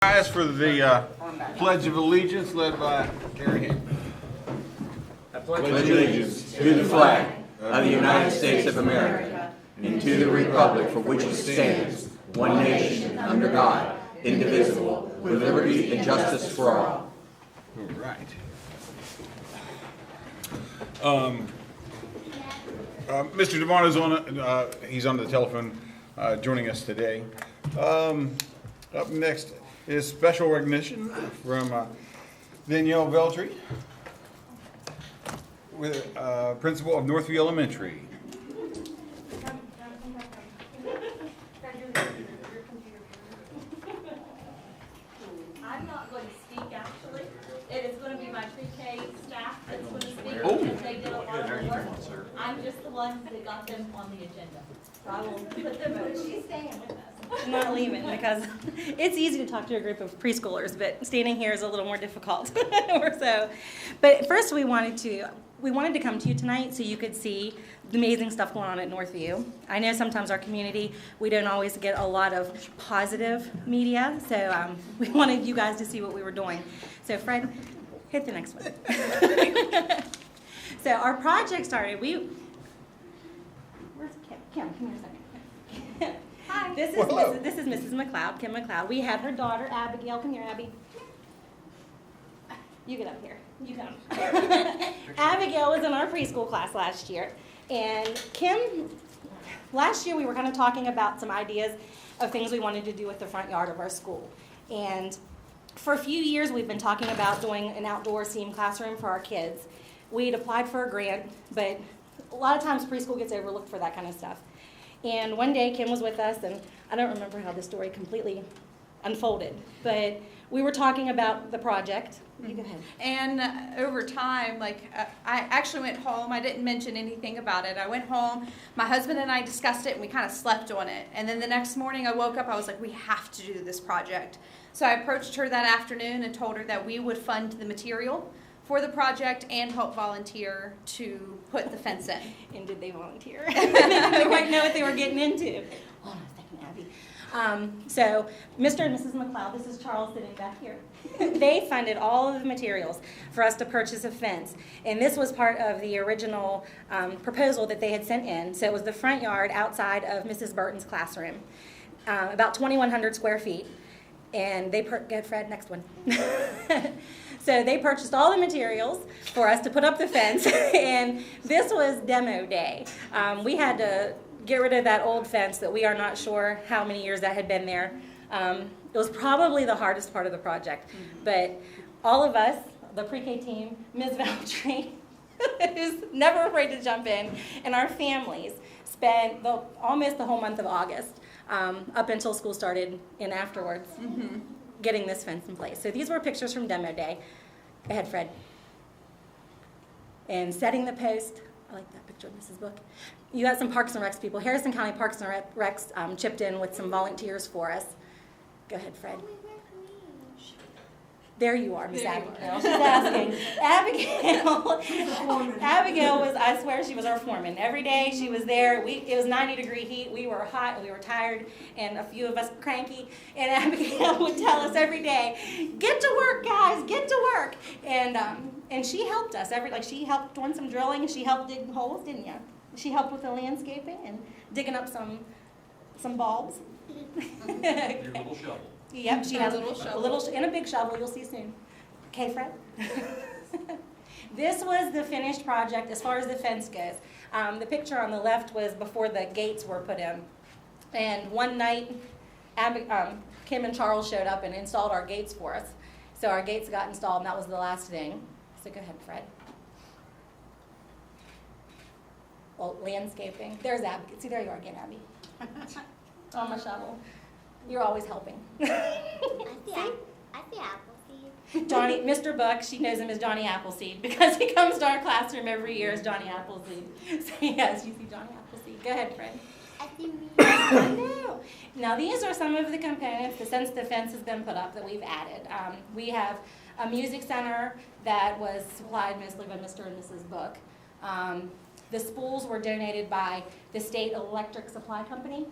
Rise for the Pledge of Allegiance led by Gary Hinton. Pledge allegiance to the flag of the United States of America and to the republic for which it stands, one nation, under God, indivisible, with liberty and justice for all. All right. Mr. Devon is on. He's on the telephone, joining us today. Up next is special recognition from Danielle Veltri, with principal of Northview Elementary. I'm not going to speak, actually. It is going to be my pre-K staff that's going to speak, Oh. because they did a lot of the work. I'm just the one that got them on the agenda. So I will put them over. She's staying with us. I'm not leaving because it's easy to talk to a group of preschoolers, but standing here is a little more difficult. But first, we wanted to come to you tonight so you could see the amazing stuff going on at Northview. I know sometimes our community, we don't always get a lot of positive media, so we wanted you guys to see what we were doing. So Fred, hit the next one. So our project started. Where's Kim? Kim, come here a second. Hi. This is Mrs. McLeod, Kim McLeod. We had her daughter, Abigail. Come here, Abby. You get up here. You come. Abigail was in our preschool class last year. And Kim, last year we were kind of talking about some ideas of things we wanted to do with the front yard of our school. And for a few years we've been talking about doing an outdoor STEAM classroom for our kids. We'd applied for a grant, but a lot of times preschool gets overlooked for that kind of stuff. And one day Kim was with us, and I don't remember how the story completely unfolded, but we were talking about the project. You go ahead. And over time, I actually went home. I didn't mention anything about it. I went home. My husband and I discussed it, and we kind of slept on it. And then the next morning I woke up, I was like, we have to do this project. So I approached her that afternoon and told her that we would fund the material for the project and help volunteer to put the fence in. And did they volunteer? They didn't quite know what they were getting into. Hold on a second, Abby. So Mr. and Mrs. McLeod, this is Charles sitting back here. They funded all of the materials for us to purchase a fence. And this was part of the original proposal that they had sent in. So it was the front yard outside of Mrs. Burton's classroom, about 2,100 square feet. And they go Fred, next one. So they purchased all the materials for us to put up the fence, and this was demo day. We had to get rid of that old fence that we are not sure how many years that had been there. It was probably the hardest part of the project, but all of us, the pre-K team, Ms. Valtry, who's never afraid to jump in, and our families spent almost the whole month of August up until school started and afterwards. Getting this fence in place. So these were pictures from demo day. Go ahead, Fred. And setting the post. I like that picture of Mrs. Book. You got some Parks and Recs people. Harrison County Parks and Recs chipped in with some volunteers for us. Go ahead, Fred. There you are, Miss Abigail. She's asking. Abigail was, I swear, she was our foreman. Every day she was there. It was 90-degree heat. We were hot, we were tired, and a few of us cranky. And Abigail would tell us every day, "Get to work, guys, get to work." And she helped us. She helped doing some drilling, and she helped dig holes, didn't you? She helped with the landscaping and digging up some bulbs. Okay. Your little shovel. Yep, she has A little shovel. a little and a big shovel. You'll see soon. Okay, Fred. This was the finished project as far as the fence goes. The picture on the left was before the gates were put in. And one night, Kim and Charles showed up and installed our gates for us. So our gates got installed, and that was the last thing. So go ahead, Fred. Well, landscaping. There's Abby. See, there you are again, Abby. On my shovel. You're always helping. I see Appleseed. Johnny, Mr. Buck, she knows him as Johnny Appleseed because he comes to our classroom every year as Johnny Appleseed. So yes, you see Johnny Appleseed. Go ahead, Fred. I see me. I know. Now these are some of the components since the fence has been put up that we've added. We have a music center that was supplied mostly by Mr. and Mrs. Book. The spools were donated by the state electric supply company,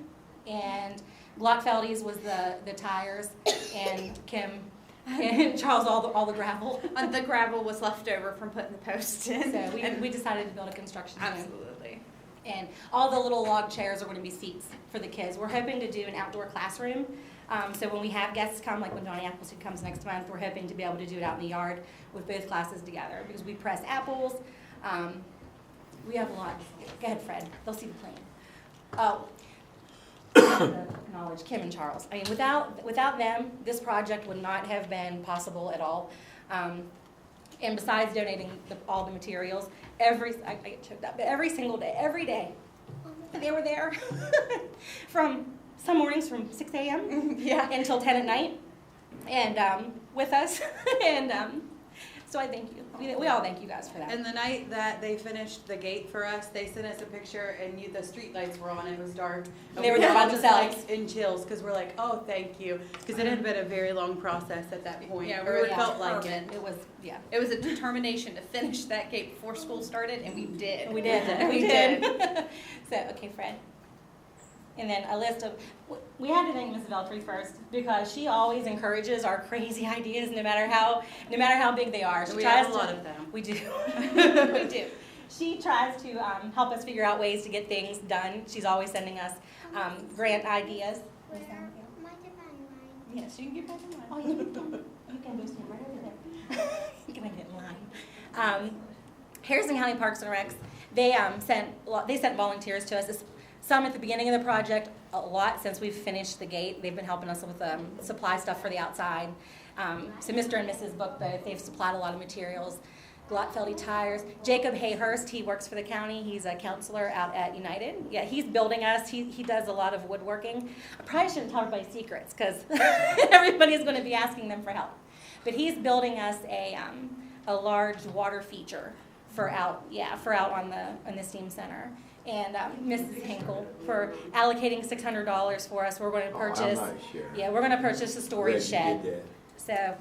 and Glockfeldy's was the tires, and Kim and Charles all the gravel. The gravel was left over from putting the posts in. So we decided to build a construction zone. Absolutely. And all the little log chairs are going to be seats for the kids. We're hoping to do an outdoor classroom. So when we have guests come, like when Johnny Appleseed comes next month, we're hoping to be able to do it out in the yard with both classes together, because we press apples. We have a lot. Go ahead, Fred. They'll see the plan. Oh, I have to acknowledge Kim and Charles. I mean, without them, this project would not have been possible at all. And besides donating all the materials, I get choked up, but every single day, every day, they were there from some mornings from 6 a.m. Yeah. until 10 at night, and with us, and so I thank you. We all thank you guys for that. And the night that they finished the gate for us, they sent us a picture, and the street lights were on. It was dark. And They were there by all just, themselves. like, in chills, because we're like, oh, thank you, because it had been a very long process at that point. Yeah, or it Yeah, felt like it. It was, yeah. It was a determination to finish that gate before school started, and we did. We did. We did. So, okay, Fred. And then a list of, we had to thank Mrs. Veltry first, because she always encourages our crazy ideas, no matter how big they are. She We tries have a lot of them. We do. We do. She tries to help us figure out ways to get things done. She's always sending us grant ideas. Mind if I Yes, you can get back in line. Oh, you can go stand right over there. You can get in line. Harrison County Parks and Recs, they sent volunteers to us. Some at the beginning of the project, a lot since we've finished the gate. They've been helping us with supply stuff for the outside. So Mr. and Mrs. Book both, they've supplied a lot of materials. Glockfeldy Tires. Jacob Hayhurst, he works for the county. He's a counselor out at United. Yeah, he's building us. He does a lot of woodworking. I probably shouldn't tell everybody secrets, because everybody's going to be asking them for help. But he's building us a large water feature for out on the steam center. And Mrs. Hinkle for allocating $600 for us. We're going to purchase. I'm not sure. Yeah, we're going to purchase a storage Glad shed. you did So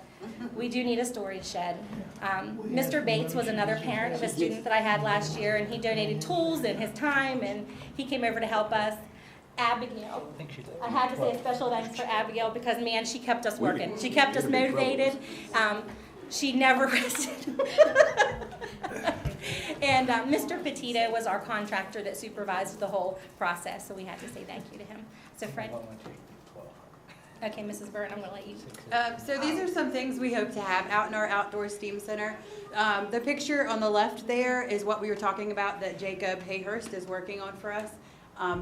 we do need a storage shed. Mr. Bates was another parent of a student that I had last year, and he donated tools and his time, and he came over to help us. Abigail, I had to say a special thanks for Abigail, because man, she kept us working. She kept us motivated. She never rested. And Mr. Petito was our contractor that supervised the whole process, so we had to say thank you to him. So Fred. Okay, Mrs. Byrne, I'm going to let you. So these are some things we hope to have out in our outdoor STEAM center. The picture on the left there is what we were talking about that Jacob Hayhurst is working on for us.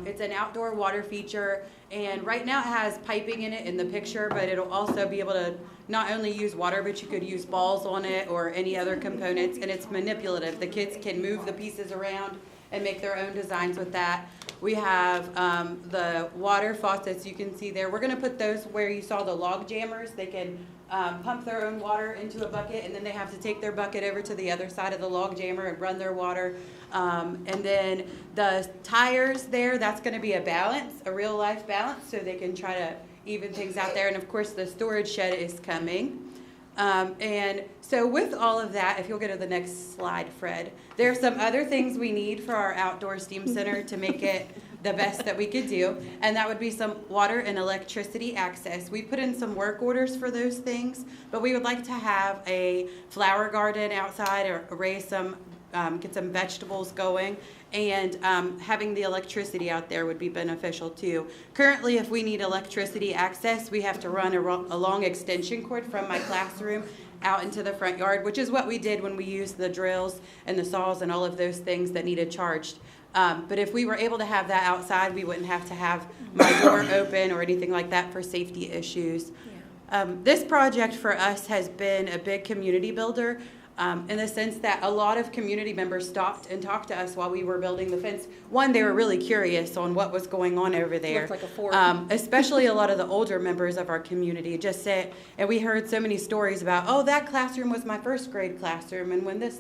It's an outdoor water feature, and right now it has piping in it in the picture, but it'll also be able to not only use water, but you could use balls on it or any other components, and it's manipulative. The kids can move the pieces around and make their own designs with that. We have the water faucets you can see there. We're going to put those where you saw the log jammers. They can pump their own water into a bucket, and then they have to take their bucket over to the other side of the log jammer and run their water. And then the tires there, that's going to be a balance, a real life balance, so they can try to even things out there. And of course the storage shed is coming. And so with all of that, if you'll go to the next slide, Fred, there are some other things we need for our outdoor STEAM center to make it the best that we could do, and that would be some water and electricity access. We put in some work orders for those things, but we would like to have a flower garden outside, or raise some, get some vegetables going, and having the electricity out there would be beneficial too. Currently, if we need electricity access, we have to run a long extension cord from my classroom out into the front yard, which is what we did when we used the drills and the saws and all of those things that needed charged. But if we were able to have that outside, we wouldn't have to have my door open or anything like that for safety issues. This project for us has been a big community builder. In the sense that a lot of community members stopped and talked to us while we were building the fence. One, they were really curious on what was going on over there. Looked like a fort. Especially a lot of the older members of our community just said, and we heard so many stories about, oh, that classroom was my first grade classroom, and when this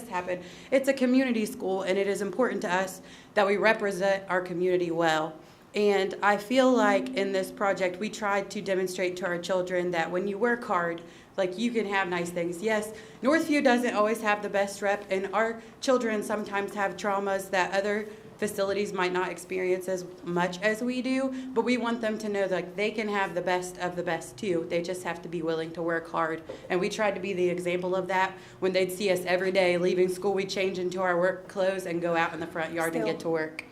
happened. It's a community school, and it is important to us that we represent our community well. And I feel like in this project, we tried to demonstrate to our children that when you work hard, like, you can have nice things. Yes, Northview doesn't always have the best rep, and our children sometimes have traumas that other facilities might not experience as much as we do, but we want them to know that they can have the best of the best too. They just have to be willing to work hard. And we tried to be the example of that. When they'd see us every day leaving school, we'd change into our work clothes and go out in the front yard and get to work.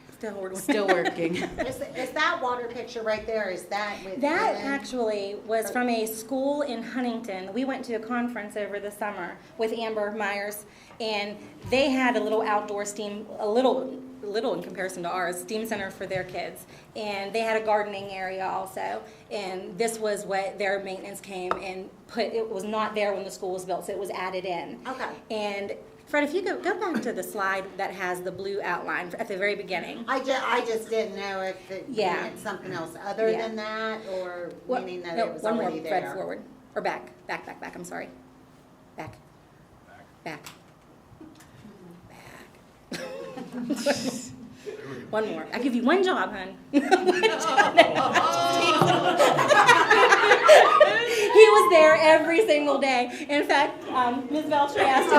Still working. Is that water picture right there, is that with That women? actually was from a school in Huntington. We went to a conference over the summer with Amber Myers, and they had a little outdoor steam, a little in comparison to ours, steam center for their kids. And they had a gardening area also. And this was what their maintenance came and put, it was not there when the school was built, so it was added in. Okay. And Fred, if you go back to the slide that has the blue outline at the very beginning. I just didn't know if it Yeah. meant something else other Yeah. than that, or What- meaning that no, it was one already more, there. Fred, forward, or back, I'm sorry. Back. One more. I give you one job, hon. He was there every single day. In fact, Ms. Belcher asked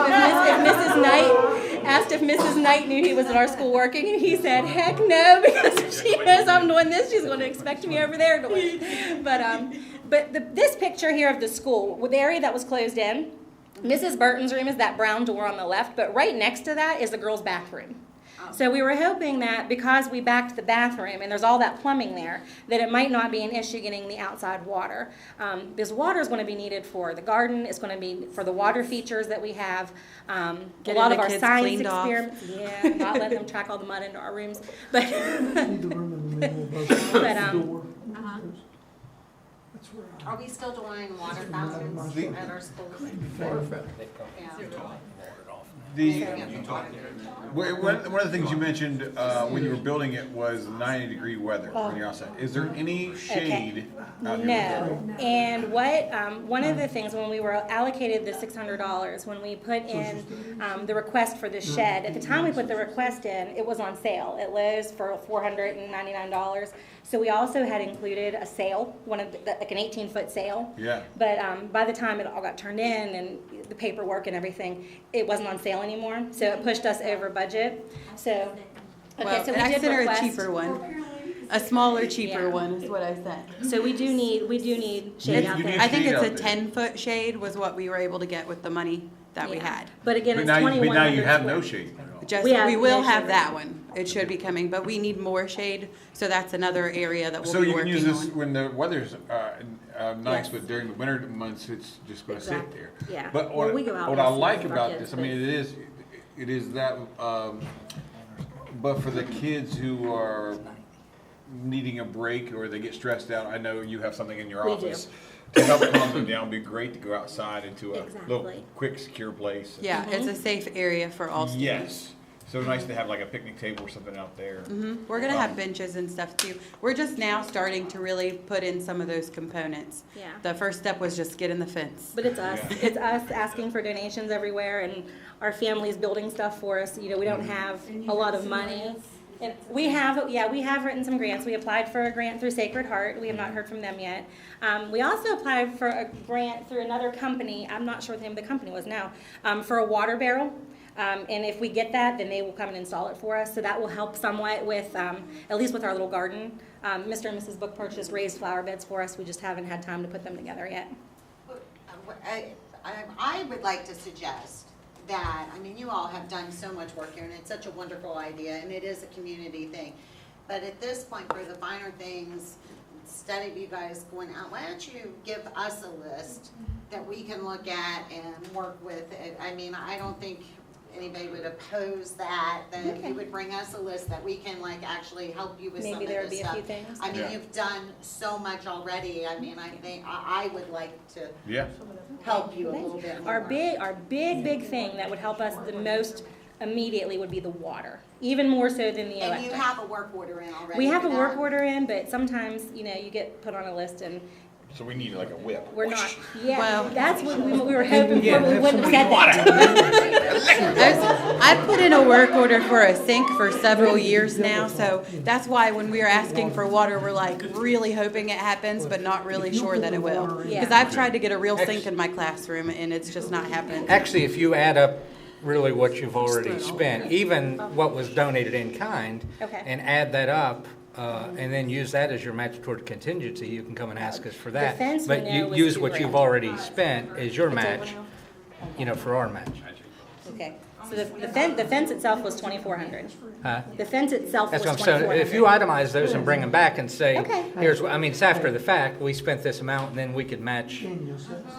if Mrs. Knight knew he was at our school working, and he said, heck no, because if she knows I'm doing this, she's going to expect me over there doing it. But this picture here of the school, the area that was closed in, Mrs. Burton's room is that brown door on the left, but right next to that is the girls' bathroom. So we were hoping that because we backed the bathroom and there's all that plumbing there, that it might not be an issue getting the outside water. Because water is going to be needed for the garden, it's going to be for the water features that we have. A Getting lot the of our kids science cleaned off. experiments, yeah, not letting them track all the mud into our rooms. But, Need the room in the middle of both But, the door. That's where I- Are we still doing water fountains at our schools? One of the things you mentioned when you were building it was 90-degree weather when you're outside. Is there any shade out here? No. And what, one of the things, when we were allocated the $600, when we put in the request for the shed, at the time we put the request in, it was on sale at Lowe's for $499. So we also had included a sail, like an 18-foot sail. Yeah. But by the time it all got turned in and the paperwork and everything, it wasn't on sale anymore. So it pushed us over budget. So, Well, so we I did consider a request. cheaper one. A smaller, cheaper Yeah. one is what I said. So we do need shade out You there. need I think shade it's a out there. 10-foot shade was what we were able to get with the money that we Yeah. had. But again, But it's now, 2,100 you have no square. shade at all. Just, We we will no have shade. that one. It should be coming, but we need more shade, so that's another area that So we'll be you can use working this on. when the weather's nice, Yes. but during the winter months, it's just going to sit Exactly. there. Yeah. But Well, what, we go out what and I see like with our about kids, this, I mean, it is that, but for the kids who are needing a break or they get stressed out, I know you have something in your We do. office to help calm them down. It'd be great to go outside into a little Exactly. quick, secure place. Yeah, it's a safe area for all students. Yes. So nice to have like a picnic table or something out there. We're gonna have benches and stuff too. We're just now starting to really put in some of those components. Yeah. The first step was just get in the fence. But it's us. Yeah. It's us asking for donations everywhere, and our family's building stuff for us. You know, we don't have a lot of money. And we have written some grants. We applied for a grant through Sacred Heart. We have not heard from them yet. We also applied for a grant through another company. I'm not sure what the name of the company was now, for a water barrel. And if we get that, then they will come and install it for us. So that will help somewhat with, at least with our little garden. Mr. and Mrs. Book purchased raised flower beds for us. We just haven't had time to put them together yet. I would like to suggest that, I mean, you all have done so much work here, and it's such a wonderful idea, and it is a community thing. But at this point, for the finer things, instead of you guys going out, why don't you give us a list that we can look at and work with? I mean, I don't think anybody would oppose that, that Okay. you would bring us a list that we can like actually help you with some Maybe of there would this be a stuff. few things. I mean, Yeah. you've done so much already. I mean, I think, I would like to Yeah. help you a little bit more. Our big thing that would help us the most immediately would be the water, even more so than the And you electric. have a work order in already. We have a for work that? order in, but sometimes, you know, you get put on a list and So we need like a whip. we're not, yeah, Well- that's what we were hoping for, but we wouldn't have said that. I've put in a work order for a sink for several years now, so that's why when we are asking for water, we're like really hoping it happens, but not really sure that it will. Yeah. Because I've tried to get a real sink in my classroom and it's just not happening. Actually, if you add up really what you've already spent, even what was donated in kind, Okay. and add that up, and then use that as your match toward contingency. You can come and ask us for that. Defense, we But know, you was use $2 what grand. you've already spent as your match, for our match. Okay, so the fence itself was 2,400. Huh? The fence itself was That's what I'm saying. If you 2,400. itemize those and bring them back and say, Okay. here's, it's after the fact, we spent this amount, and then we could match,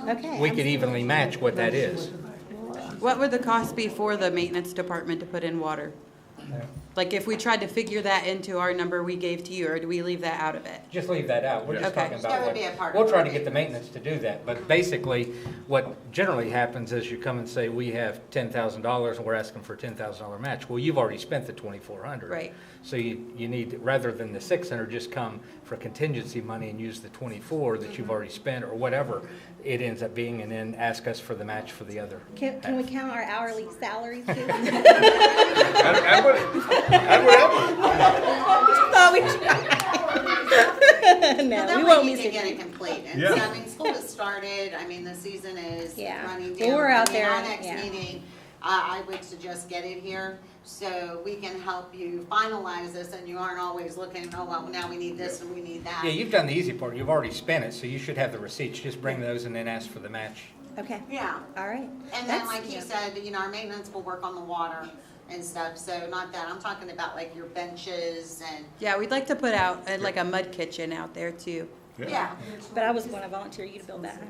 Okay. we could evenly match what that is. What would the cost be for the maintenance department to put in water? Like if we tried to figure that into our number we gave to you, or do we leave that out of it? Just leave that out. We're just Okay. talking about That would what, be a part of we'll it. try to get the maintenance to do that. But basically, what generally happens is you come and say, we have $10,000 and we're asking for a $10,000 match. Well, you've already spent the 2,400. Right. So you need, rather than the 600, just come for contingency money and use the 24 that you've already spent or whatever it ends up being, and then ask us for the match for the other. Can we count our hourly salaries too? Add whatever. Oh, we Well, No, then we won't need be to get sitting. it complete. And Yeah. so, I mean, school has started, I mean, the season is Yeah. running Well, down. we're out I mean, there, Our next yeah. meeting, I would suggest get it here, so we can help you finalize this, and you aren't always looking, oh, well, now we need this and we need that. Yeah, you've done the easy part. You've already spent it, so you should have the receipts. Just bring those and then ask for the match. Okay, Yeah, all right. and then That's- like you yeah. said, you know, our maintenance will work on the water and stuff, so not that, I'm talking about like your benches and, Yeah, we'd like to put out like a mud kitchen out there too. yeah. But I was going to volunteer you to build that.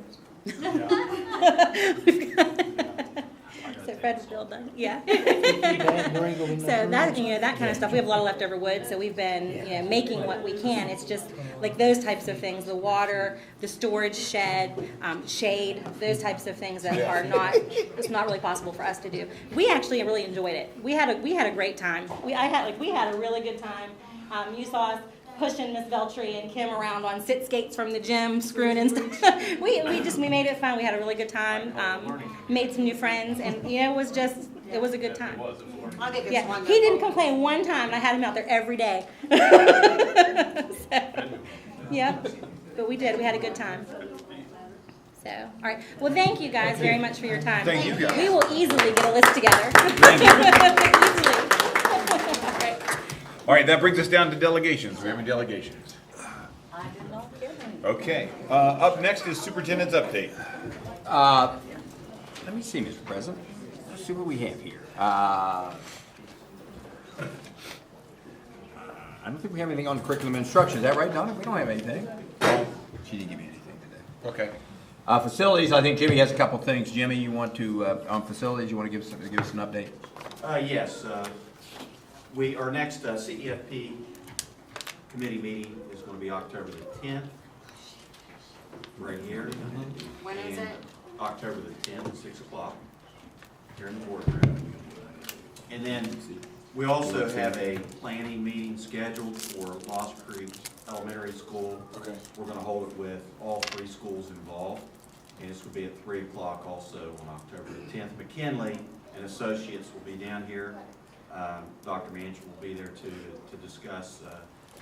So Fred's build that, yeah. So that, that kind of stuff, we have a lot of leftover wood, so we've been, making what we can. It's just like those types of things, the water, the storage shed, shade, those types of things that are not, it's not really possible for us to do. We actually really enjoyed it. We had a great time. We had a really good time. You saw us pushing Miss Veltri and Kim around on sit skates from the gym, screwing and stuff. we made it fun. We had a really good time. Made some new friends, and it was a good time. I think it's Yeah, wonderful. he didn't complain one time, and I had him out there every day. So, yeah, but we did. We had a good time. So, all right. Well, thank you guys very much for your time. Thank you, guys. We will easily get a list together. Easily. All right. All right, that brings us down to delegations. Do we have any delegations? I did not get any. Okay, up next is superintendent's update. Let me see, Mr. President. Let's see what we have here. I don't think we have anything on curriculum instruction. Is that right, Donna? We don't have anything. She didn't give me anything today. Okay. Facilities, I think Jimmy has a couple things. Jimmy, you want to, on facilities, you want to give us an update? Yes, our next CEFP committee meeting is going to be October the 10th, right here. When is And it? October the 10th, 6 o'clock, here in the boardroom. And then we also have a planning meeting scheduled for Lost Creek Elementary School. Okay. We're going to hold it with all 3 schools involved, and this will be at 3 o'clock also on October the 10th. McKinley and Associates will be down here. Dr. Manchin will be there to discuss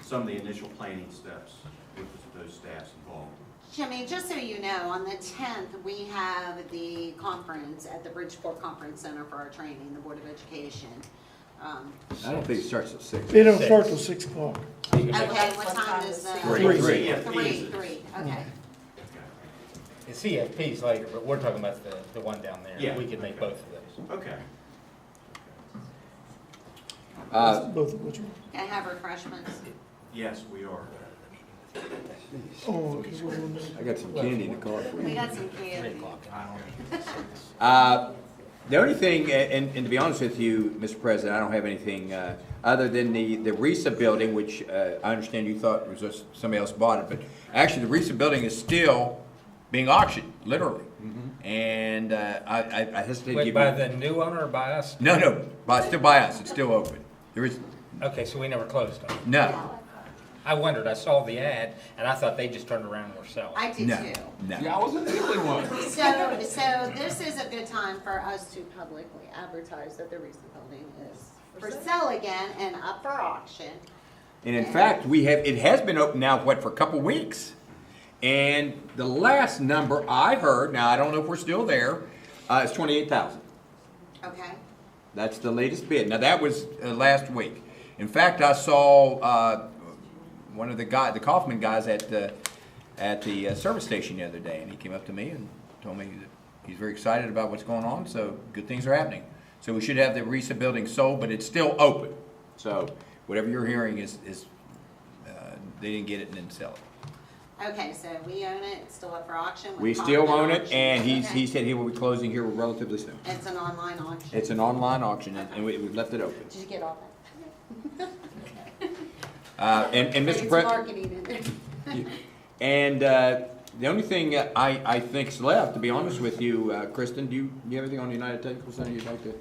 some of the initial planning steps with those staffs involved. Jimmy, just so you know, on the 10th, we have the conference at the Bridgeport Conference Center for our training, the Board of Education. I don't think it starts at 6. They don't start till 6 o'clock. Okay, what time is the? Three. Three, CFP. okay. The CFP's later, but we're talking about the one down there. Yeah. We could make both of those. Okay. Both of which one? Can I have refreshments? Yes, we are. Oh, okay. We're on I got some candy in the car for We you. got some candy. The only thing, and to be honest with you, Mr. President, I don't have anything other than the RISA building, which I understand you thought was just somebody else bought it, but actually the RISA building is still being auctioned, literally. And I hesitate to Wait, give by you. the new owner or by us? No, still by us. It's still open. There is Okay, so we never closed on it. no, I wondered, I saw the ad, and I thought they just turned around and were selling. I did no, too. no. I wasn't the only one. So this is a good time for us to publicly advertise that the RISA building is for sale again and up for auction. And in fact, it has been open now, for a couple weeks. And the last number I heard, now I don't know if we're still there, is 28,000. Okay, That's the latest bid. Now, that was last week. In fact, I saw one of the Kaufman guys at the service station the other day, and he came up to me and told me that he's very excited about what's going on, so good things are happening. So we should have the RESA building sold, but it's still open. So whatever you're hearing is they didn't get it and didn't sell it. okay, so we own it, it's still up for auction? We With still Kaufman own it, Auctions, and okay. he said he will be closing here relatively soon. It's an online auction? It's an online auction, and we've left it open. Did you get all that? And Mr. It's President. marketing in there. And the only thing I think's left, to be honest with you, Kristen, do you have anything on the United Technical Center you'd like to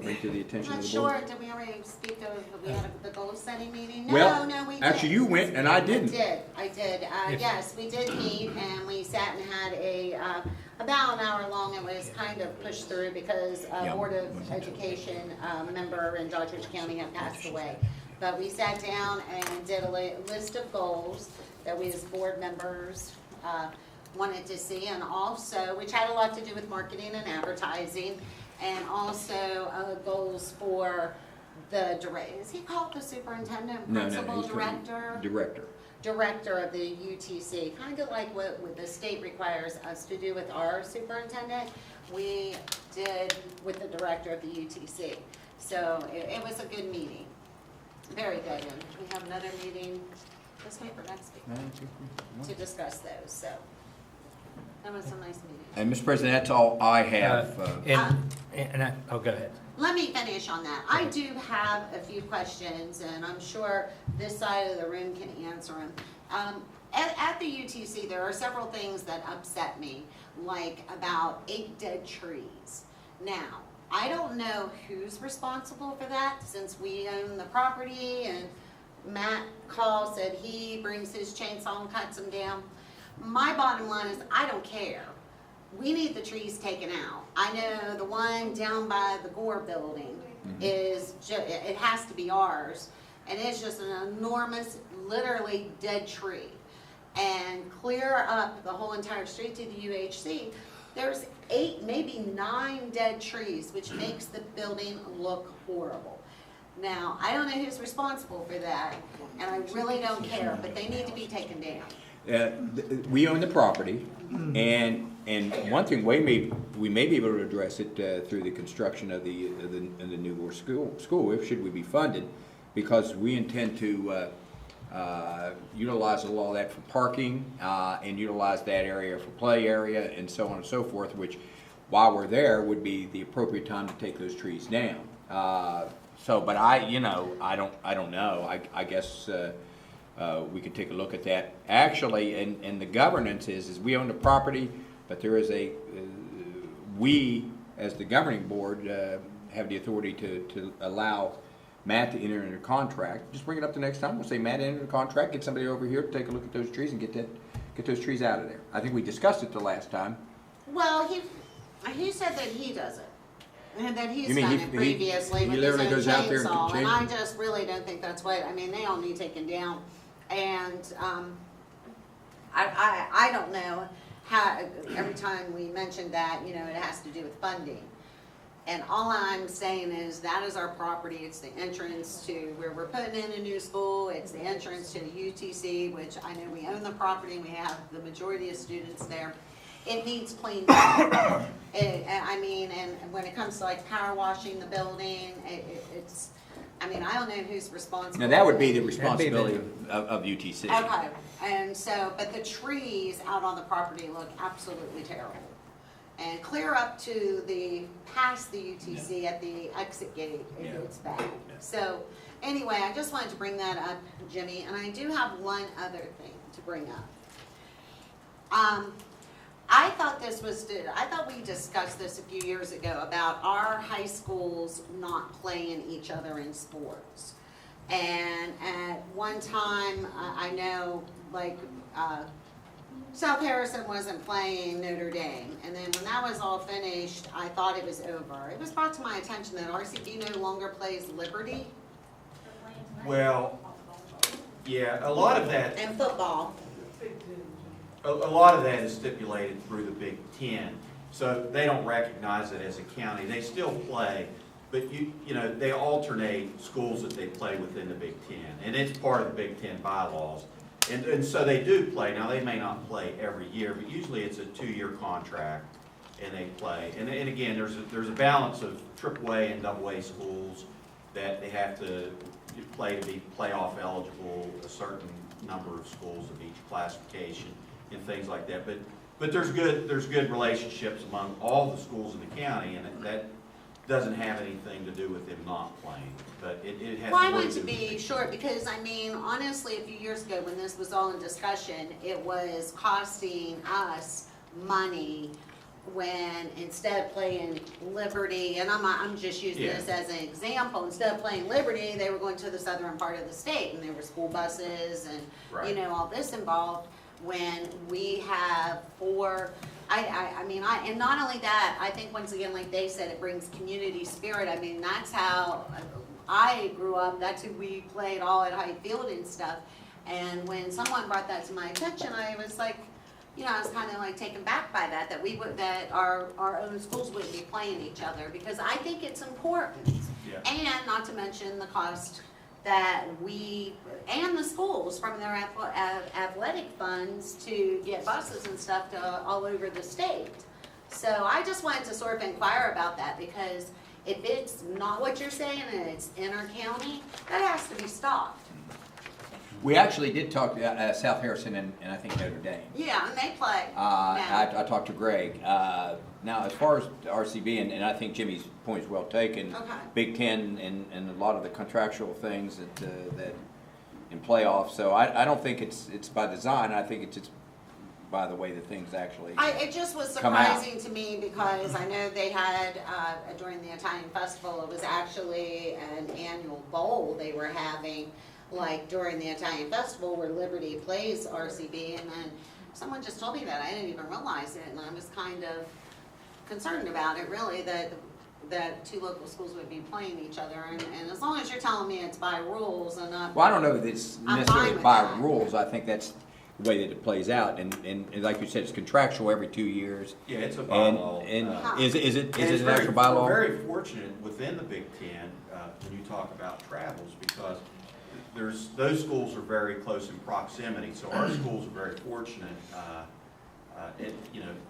bring to the attention I'm of not the board? sure, did we already speak of, we had the goal setting meeting? Well, No, we didn't. actually, you went and I didn't. I did, yes, we did meet and we sat and had about an hour long. It was kind of pushed through because a Yeah. Board of Education member in Doddridge County had passed away. But we sat down and did a list of goals that we as board members wanted to see, and also, which had a lot to do with marketing and advertising, and also goals for the is he called the superintendent, principal, he's director? Director of the UTC, kind of like what the state requires us to do with our superintendent, we did with the director of the UTC. So it was a good meeting, very good, and we have another meeting this week or next week to discuss those, so that was a nice meeting. And Mr. President, that's all I have. Oh, go ahead. Let me finish on that. I do have a few questions, and I'm sure this side of the room can answer them. At the UTC, there are several things that upset me, like about 8 dead trees. Now, I don't know who's responsible for that, since we own the property, and Matt Call said he brings his chainsaw and cuts them down. My bottom line is, I don't care. We need the trees taken out. I know the one down by the Gore building is, it has to be ours, and it's just an enormous, literally dead tree. And clear up the whole entire street to the UHC, there's 8, maybe 9 dead trees, which makes the building look horrible. Now, I don't know who's responsible for that, and I really don't care, but they need to be taken down. We own the property, and one thing, we may be able to address it through the construction of the new school, if should we be funded, because we intend to utilize a lot of that for parking, and utilize that area for play area, and so on and so forth, which, while we're there, would be the appropriate time to take those trees down. But I don't know. I guess we could take a look at that. Actually, and the governance is we own the property, but there is we, as the governing board, have the authority to allow Matt to enter into a contract. Just bring it up the next time. We'll say, Matt, enter a contract, get somebody over here to take a look at those trees and get those trees out of there. I think we discussed it the last time. Well, he said that he does it. And that he's You mean done he- it previously he with his literally own goes out there and chainsaw, and I changes? just really don't think that's what, I mean, they all need taken down. And, I don't know how, every time we mention that, it has to do with funding. And all I'm saying is that is our property, it's the entrance to where we're putting in a new school, it's the entrance to the UTC, which I know we own the property, we have the majority of students there. It needs cleaned up. And when it comes to like power washing the building, it's, I don't know who's responsible. Now, that would be the responsibility of UTC. Okay, and so, but the trees out on the property look absolutely terrible. And clear up to past the UTC at the exit gate, it's bad. So, anyway, I just wanted to bring that up, Jimmy, and I do have one other thing to bring up. I thought we discussed this a few years ago about our high schools not playing each other in sports. And at one time, I know, South Harrison wasn't playing Notre Dame. And then when that was all finished, I thought it was over. It was brought to my attention that RCD no longer plays Liberty Well, yeah, a lot of that, and football. a lot of that is stipulated through the Big Ten. So they don't recognize it as a county. They still play, but they alternate schools that they play within the Big Ten. And it's part of the Big Ten bylaws. And so they do play. Now, they may not play every year, but usually it's a 2-year contract and they play. And again, there's a balance of AAA and AA schools that they have to play to be playoff eligible, a certain number of schools of each classification and things like that. But there's good relationships among all the schools in the county, and that doesn't have anything to do with them not playing, but it has. Well, I more wanted to do with be it. short because, I mean, honestly, a few years ago when this was all in discussion, it was costing us money when instead of playing Liberty, and I'm just using Yeah. this as an example, instead of playing Liberty, they were going to the southern part of the state, and there were school buses and, Right. all this involved. When we have and not only that, I think once again, like they said, it brings community spirit. I mean, that's how I grew up. That's who we played all at High Field and stuff. And when someone brought that to my attention, I was like, I was kind of like taken back by that our own schools wouldn't be playing each other, because I think it's important. Yeah. And not to mention the cost that we and the schools from their athletic funds to get buses and stuff to all over the state. So I just wanted to sort of inquire about that, because if it's not what you're saying and it's inter-county, that has to be stopped. We actually did talk to South Harrison and I think Notre Dame. Yeah, and they play now. I talked to Greg. Now, as far as RCB, and I think Jimmy's point is well taken, Okay. Big Ten and a lot of the contractual things that in playoffs. So I don't think it's by design. I think it's just by the way that things actually It just was come out. surprising to me, because I know they had, during the Italian festival, it was actually an annual bowl they were having, like during the Italian festival where Liberty plays RCB, and then someone just told me that. I didn't even realize it, and I was kind of concerned about it, really, that two local schools would be playing each other, and as long as you're telling me it's by rules and not. Well, I don't know that it's I'm necessarily fine with by that. rules. I think that's the way that it plays out, and like you said, it's contractual every 2 years. Yeah, it's a And bylaw. is it And an it's actual bylaw? We're very fortunate within the Big Ten, when you talk about travels, because those schools are very close in proximity, so our schools are very fortunate,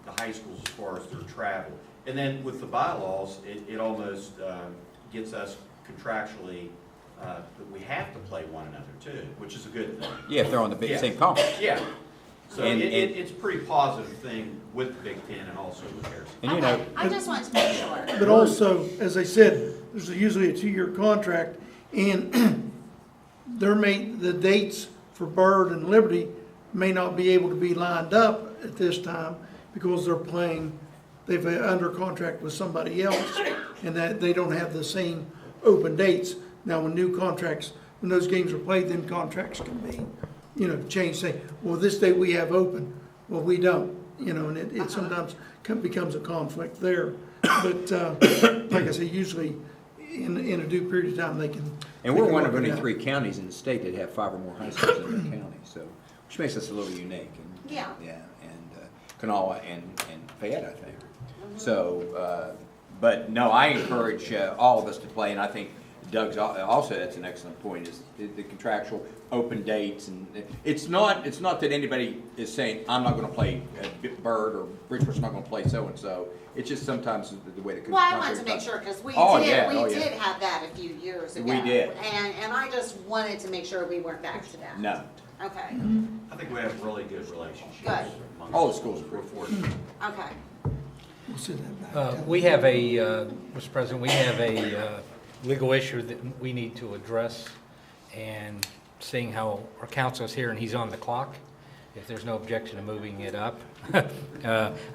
the high schools as far as their travel. And then with the bylaws, it almost gets us contractually, that we have to play one another too, which is a good thing. Yeah, if they're on the Yeah. same conference. Yeah. So And- it's a pretty positive thing with the Big Ten and also with Harrison. And Okay, I just wanted to make sure. But also, as I said, there's usually a 2-year contract, and the dates for Bird and Liberty may not be able to be lined up at this time because they've under contract with somebody else, and that they don't have the same open dates. Now, when when those games are played, then contracts can be, changed, say, well, this date we have open, well, we don't, and it sometimes becomes a conflict there. But, like I say, usually in a due period of time, they can. And we're they can one of work it only out. 3 counties in the state that have 5 or more high schools in their county, so, which makes us a little unique. And, Yeah. Yeah, and Kanawha and Fayette, I think. So, but no, I encourage all of us to play, and I think Doug's also, that's an excellent point, is the contractual open dates. And it's not that anybody is saying, I'm not going to play Bird, or Bridgeport's not going to play so-and-so. It's just sometimes the way the Well, I contract. wanted to make sure, because we Oh, did yeah. have that a few years ago. We did. And I just wanted to make sure we weren't back to that. No. Okay, I think we have really good relationships. Good. among All the schools are We're good. fortunate. okay. We'll send that back. We have Mr. President, we have a legal issue that we need to address, and seeing how our counsel is here and he's on the clock, if there's no objection to moving it up,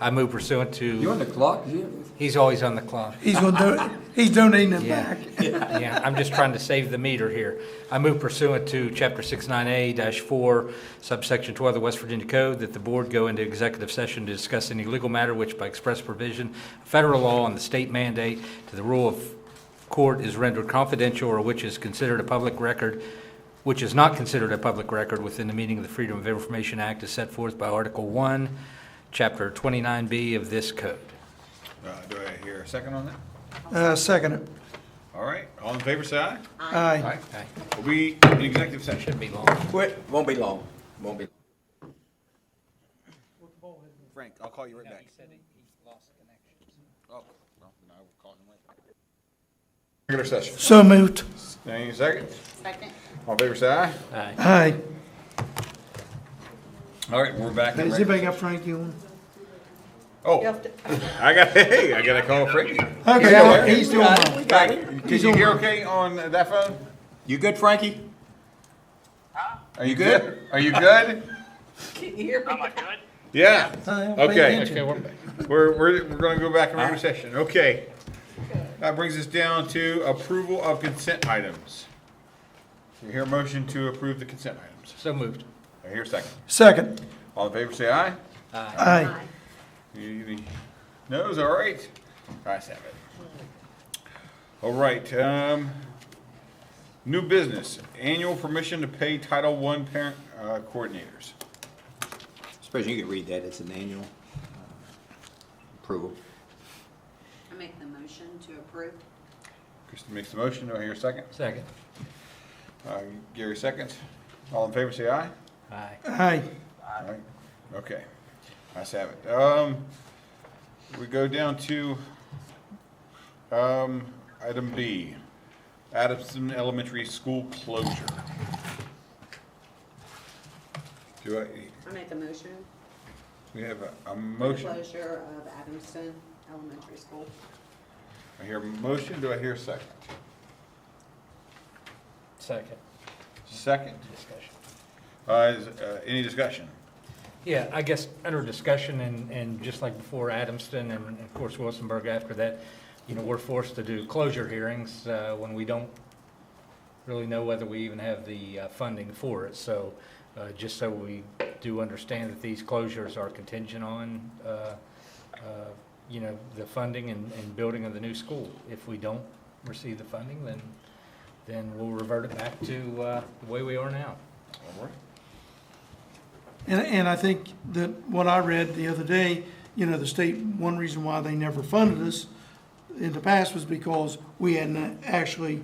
I move pursuant You on to, the clock? he's always on the clock. He's donating it Yeah. back. Yeah, I'm just trying to save the meter here. I move pursuant to Chapter 69A-4, subsection 12 of the West Virginia Code, that the board go into executive session to discuss any legal matter which by express provision of federal law and the state mandate to the rule of court is rendered confidential, or which is considered a public record, which is not considered a public record within the meaning of the Freedom of Information Act as set forth by Article 1, Chapter 29B of this code. Do I hear a second on that? Second it. All right, all in favor, say aye. Aye. We'll be in executive session. Shouldn't be long. Won't be long, won't be. Frank, I'll call you right back. said he lost connection. Oh, well, then I will call him later. Regular session. So moved. Any second? Second. All in favor, say aye. Aye. Aye. All right, we're back. in Has regular- anybody got Frankie on? Oh, I gotta call Frankie. Okay, Yeah, he's doing mine. We got it. Can you hear okay on that phone? You good, Frankie? Are you good? Are you good? Can you hear me? Am I good? Yeah. Pay Okay. attention. We're gonna go back in regular session. Okay. That brings us down to approval of consent items. You hear a motion to approve the consent items? So moved. I hear a second. Second. All in favor, say aye. Aye. Any no's? All right. Ayes have it. All right, new business, annual permission to pay Title I parent coordinators. Suppose you could read that, it's an annual approval. I make the motion to approve. Kristen makes the motion. Do I hear a second? Second. Gary seconds. All in favor, say aye. Aye. Aye. All right. Okay. Ayes have it. We go down to item B, Adamson Elementary School closure. Do I make the motion. we have a motion? Closure of Adamston Elementary School. I hear a motion. Do I hear a second? Second. Second. Discussion. Any discussion? Yeah, I guess under discussion and just like before Adamston and of course Wilsonburg after that, you know, we're forced to do closure hearings when we don't really know whether we even have the funding for it. So just so we do understand that these closures are contingent on, you know, the funding and building of the new school. If we don't receive the funding, then we'll revert it back to the way we are now. All right. And I think that what I read the other day, you know, the state, one reason why they never funded us in the past was because we hadn't actually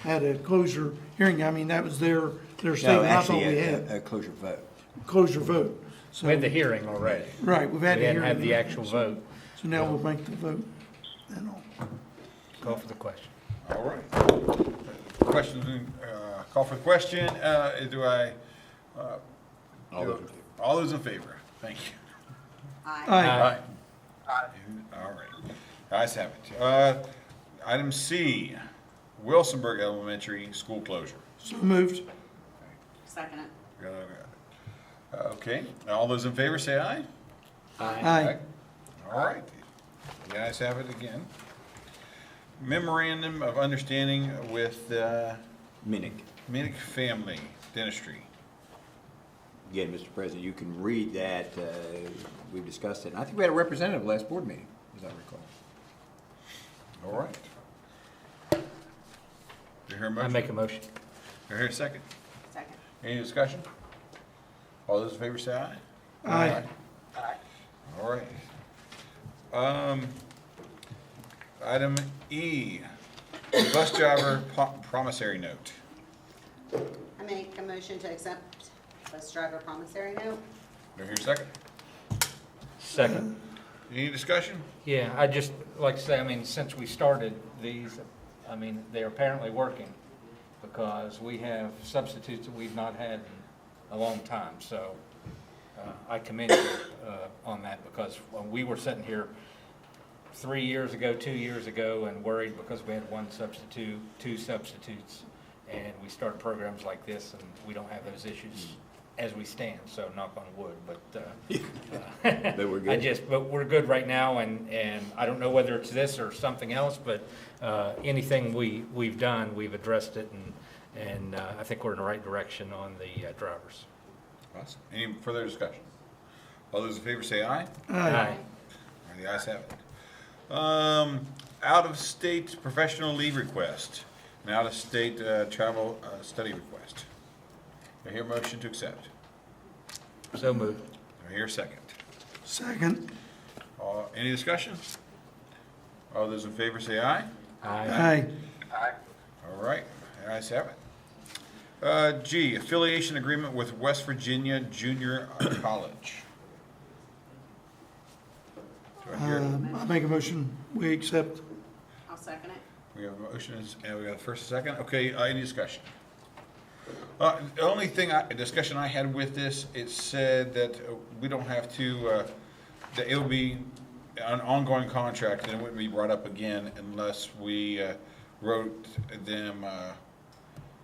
had a closure hearing. I mean, that was their No, statement. I thought actually, we had a closure vote. closure vote. So, We had the hearing already. right, we've had We the hadn't hearing. had the actual vote. So now we'll make the vote and all. Call for the question. All right. Question, call for the question. Do I? All those in favor? Thank you. Aye. All right. Ayes have it. Item C, Wilsonburg Elementary School closure. So moved. Second it. Okay, all those in favor say aye. Aye. All right. The ayes have it again. Memorandum of Understanding with Minnick. Minnick Family Dentistry. Again, Mr. President, you can read that, we've discussed it, and I think we had a representative last board meeting, as I recall. All right. Do you hear a motion? I make a motion. Do you hear a second? Second. Any discussion? All those in favor say aye. Aye. All right. Item E, bus driver promissory note. I make a motion to accept bus driver promissory note. Do I hear a second? Second. Any discussion? Yeah, I'd just like to say, I mean, since we started these, I mean, they're apparently working because we have substitutes that we've not had in a long time. So I commend you on that because when we were sitting here 3 years ago, 2 years ago, and worried because we had one substitute, two substitutes, and we started programs like this, and we don't have those issues as we stand, so knock on wood, but, But we're good. but we're good right now, and I don't know whether it's this or something else, but, anything we've done, we've addressed it, and I think we're in the right direction on the, drivers. Awesome. Any further discussion? All those in favor say aye. Aye. All right, the ayes have it. Out-of-state professional leave request, an out-of-state travel study request. Do I hear a motion to accept? So moved. Do I hear a second? Second. Any discussion? All those in favor say aye. Aye. All right, the ayes have it. G, affiliation agreement with West Virginia Junior College. Do I hear it? I make a motion, we accept. I'll second it. We have motions, and we got the first and second. Okay, any discussion? The only discussion I had with this, it said that we don't have to, that it'll be an ongoing contract, and it wouldn't be brought up again unless we wrote them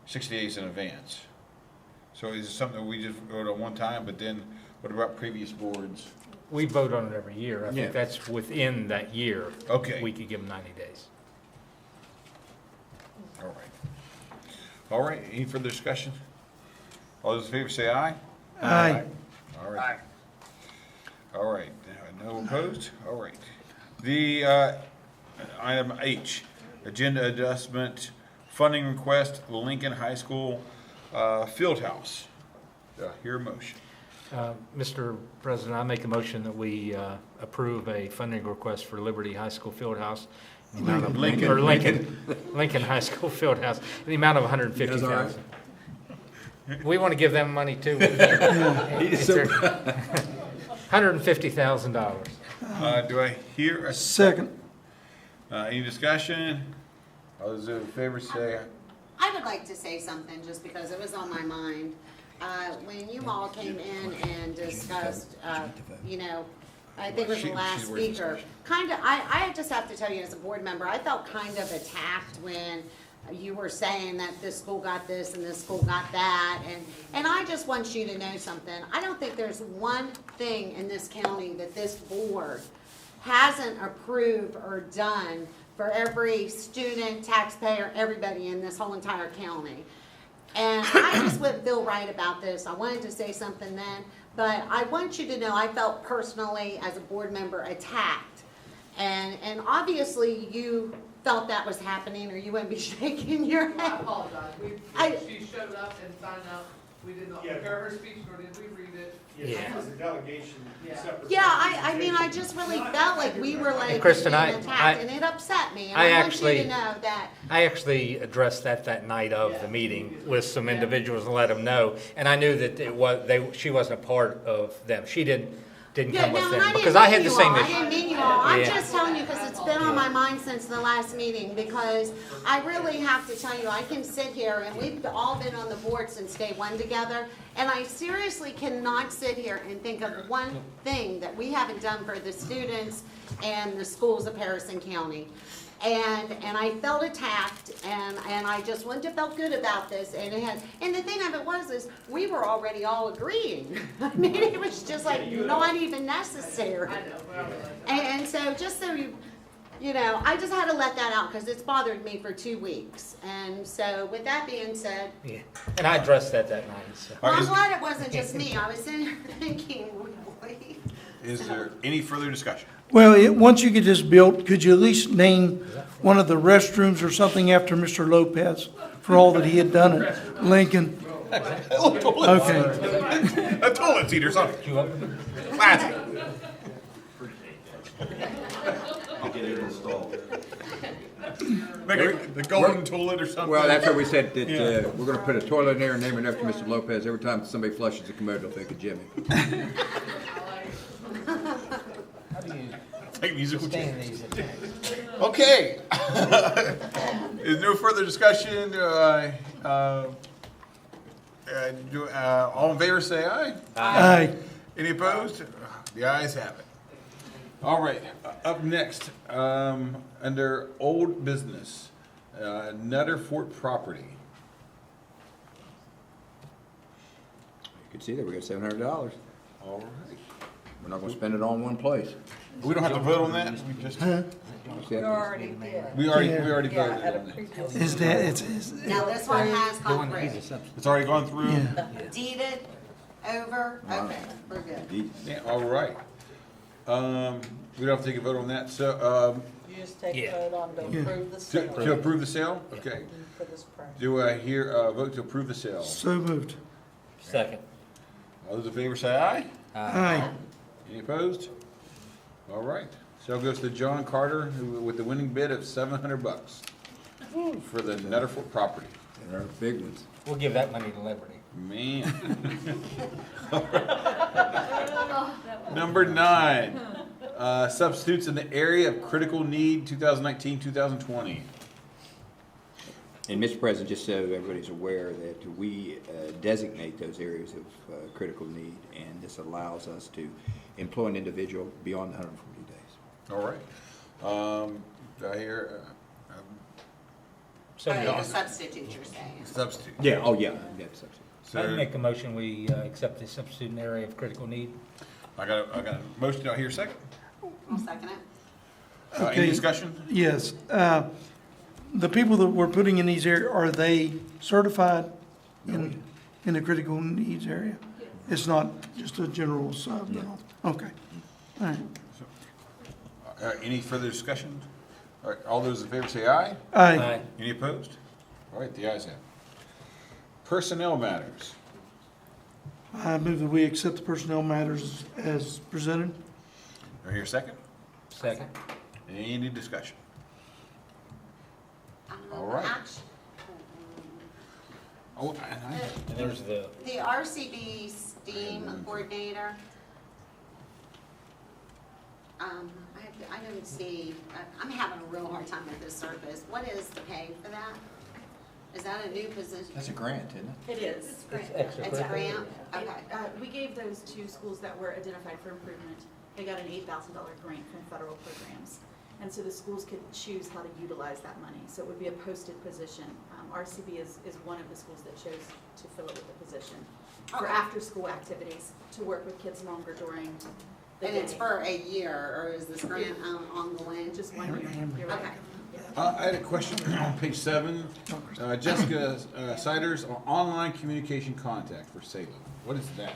60 days in advance. So is it something that we just wrote on one time, but then what about previous boards? We vote on it every year. I Yeah. think that's within that year. Okay. We could give them 90 days. All right. All right, any further discussion? All those in favor say aye. Aye. All right. All right, no opposed? All right. The item H, agenda adjustment, funding request, Lincoln High School Field House. Hear a motion. Mr. President, I make a motion that we approve a funding request for Liberty High School Fieldhouse. in the amount of- Lincoln. Or Lincoln High School Fieldhouse, in the amount of $150,000. We want to give them money too. $150,000. Do I hear a Second. any discussion? All those in favor say I would like to say something just because it was on my mind. When you all came in and discussed, I think it was the last speaker, I just have to tell you as a board member, I felt kind of attacked when you were saying that this school got this and this school got that, and I just want you to know something. I don't think there's one thing in this county that this board hasn't approved or done for every student, taxpayer, everybody in this whole entire county. And I just wouldn't feel right about this. I wanted to say something then, but I want you to know I felt personally, as a board member, attacked. And obviously you felt that was happening, or you wouldn't be shaking your I head. apologize. She showed up and signed up. We did not prepare her speech, nor did we read it. Yeah. It was a delegation, separate. Yeah, I mean, I just really felt like we were like Kristen, being I- attacked, and it upset me. And I I want you actually- to know that I actually addressed that night of the meeting with some individuals and let them know. And I knew that she wasn't a part of them. She didn't come with and them. didn't Because I mean had the you same all. I issue. didn't mean you all. I'm Yeah. just telling you because it's been on my mind since the last meeting, because I really have to tell you, I can sit here and we've all been on the board since day one together, and I seriously cannot sit here and think of one thing that we haven't done for the students and the schools of Harrison County. And I felt attacked, and I just wouldn't have felt good about this, and the thing of it is we were already all agreeing. I mean, it was just like not even necessary. And so just so I just had to let that out because it's bothered me for 2 weeks. And so with that being said, Yeah. And I addressed that night. So. well, I'm glad it wasn't just me. I was sitting here thinking, really? Is there any further discussion? Well, once you get this built, could you at least name one of the restrooms or something after Mr. Lopez for all that he had done at Lincoln? Okay. A toilet seat or something. Classic. I'll get it installed. Make the golden toilet or something. Well, that's what we said, that we're gonna put a toilet in there and name it after Mr. Lopez. Every time somebody flushes the commode, they'll think of Jimmy. Like musical chairs. Okay. Is no further discussion? All in favor say aye. Aye. Any opposed? The ayes have it. All right, up next, under old business, Nutter Fort property. You can see that we got $700. All right. We're not gonna spend it all in one place. We don't have to vote on that? We just, See that? we already voted on it. Is that, it's, Now, this one has gone through. It's already gone through? yeah. Deeded, over, okay, we're good. Yeah, all right. We don't have to take a vote on that, so, You just take Yeah. a vote on to Yeah. approve the to sale approve the sale? Okay. for this price. Do I hear a vote to approve the sale? So moved. Second. All those in favor say aye. Aye. Any opposed? All right, So goes to John Carter with the winning bid of $700 for the Nutterfoot property. There are big ones. We'll give that money to Liberty. Man. Number 9, substitutes in the area of critical need 2019-2020. And Mr. President, just so everybody's aware that we designate those areas of critical need, and this allows us to employ an individual beyond 140 days. All right. Do I hear So The substitute, you're saying. substitute? Yeah, oh, yeah, that's substitute. I'd make a motion, we accept the substitute in the area of critical need. I got a motion. Do I hear a second? I'll second it. Any Okay. discussion? Yes. The people that we're putting in these areas, are they certified in the critical needs area? It's not just a general sub? No. Okay. All right. Any further discussion? All right, all those in favor say aye. Aye. Any opposed? All right, the ayes have it. Personnel matters. I move that we accept the personnel matters as presented. Do I hear a second? Second. Any discussion? All right. Action. Oh, and And there's the, The RCB STEAM coordinator. I don't see, I'm having a real hard time with this service. What is the pay for that? Is that a new position? That's a grant, isn't it? It is. it's extra. It's a grant? And, Okay. we gave those 2 schools that were identified for improvement, they got an $8,000 grant from federal programs. And so the schools could choose how to utilize that money. So it would be a posted position. RCB is one of the schools that chose to fill it with a position for Okay. after-school activities, to work with kids longer during the And day. it's for a year, or is this grant ongoing? Just 1 year. You're right. Okay. I had a question on page 7. Jessica Siders, online communication contact for Salem. What is that?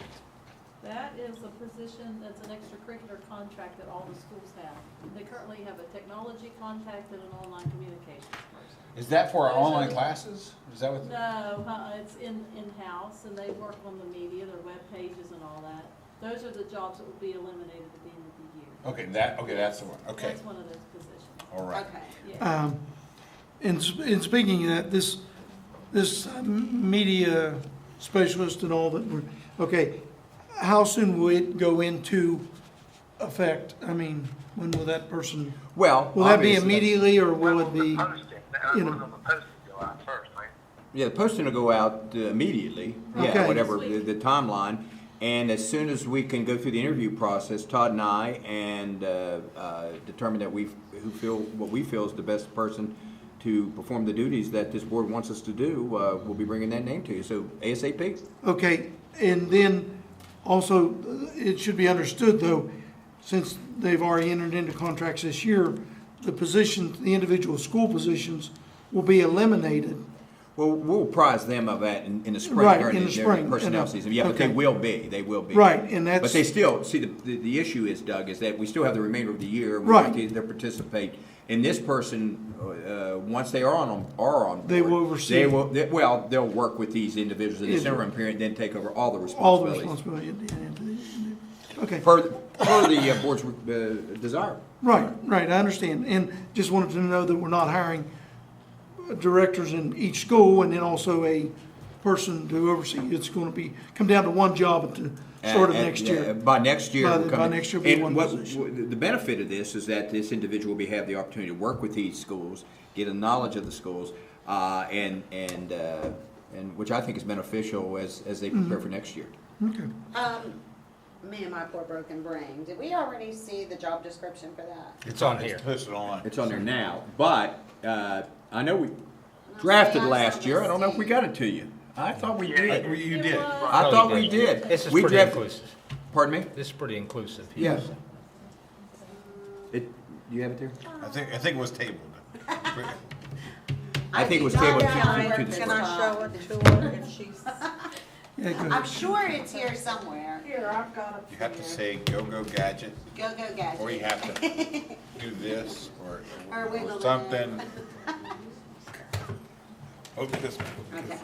That is a position that's an extracurricular contract that all the schools have. They currently have a technology contact and an online communications person. Is that for our Those are online the- classes? Is that what? No, it's in-house, and they work on the media, their web pages and all that. Those are the jobs that will be eliminated at the end of the year. Okay, that's the one. Okay, That's one of those positions. all right. Okay. Yeah. In speaking of that, this media specialist and all that, okay, how soon will it go into effect? I mean, when will that person, Well, will that be obviously- immediately, or will it be, you know? Yeah, the posting will go out immediately, yeah, Okay. whatever the timeline. And as soon as we can go through the interview process, Todd and I, and determine that what we feel is the best person to perform the duties that this board wants us to do, we'll be bringing that name to you. So ASAP. Okay, and then also, it should be understood though, since they've already entered into contracts this year, the positions, the individual school positions will be eliminated. Well, we'll apprise them of that in the spring Right, during in the the spring, personnel and, season. Yeah, but they okay. will be. Right, and that's. But they still, see, the issue is, Doug, is that we still have the remainder of the year. We Right. want to participate. And this person, once they are on board. They will oversee. Well, they'll work with these individuals in this Yeah. interim period, then take over all the All the responsibilities. responsibility. Okay, Per the board's desire. right, I understand. And just wanted to know that we're not hiring directors in each school and then also a person to oversee. It's going to come down to one job at the start of next year. By next year. we'll come By in. next year, it'll be And one what- position. The benefit of this is that this individual will have the opportunity to work with these schools, get a knowledge of the schools, and which I think is beneficial as they prepare for next year. Okay. Me and my poor broken brain, did we already see the job description for that? It's on here. It's posted online. It's on there now, but I know we drafted last year. I don't know if we got it to you. I thought we did. You did. I thought we did. This is We pretty drafted- inclusive. Pardon me? This is pretty inclusive. Yeah. You have it there? I think it was tabled. I think it was did not tabled have to it. the Can spring. I show it to her if she's? Yeah, go I'm ahead. sure it's here somewhere. Here, I've got it. You have to say go gadget, Go gadget. or you have to do this, Or wiggle it. something. Oh, this one. Okay.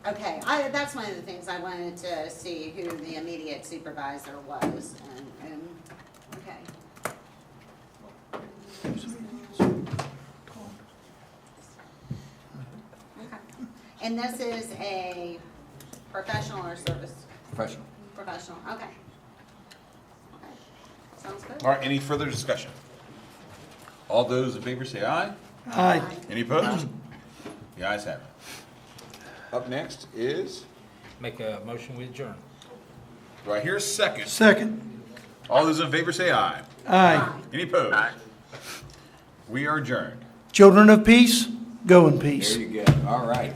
Okay, that's one of the things I wanted to see who the immediate supervisor was, and, okay. Okay. And this is a professional or service? Professional. Professional, okay. Okay, sounds good. All right, any further discussion? All those in favor say aye. Aye. Any opposed? The ayes have it. Up next is, Make a motion, we adjourn. do I hear a second? Second. All those in favor say aye. Aye. Any opposed? We are adjourned. Children of peace, go in peace. There you go. All right.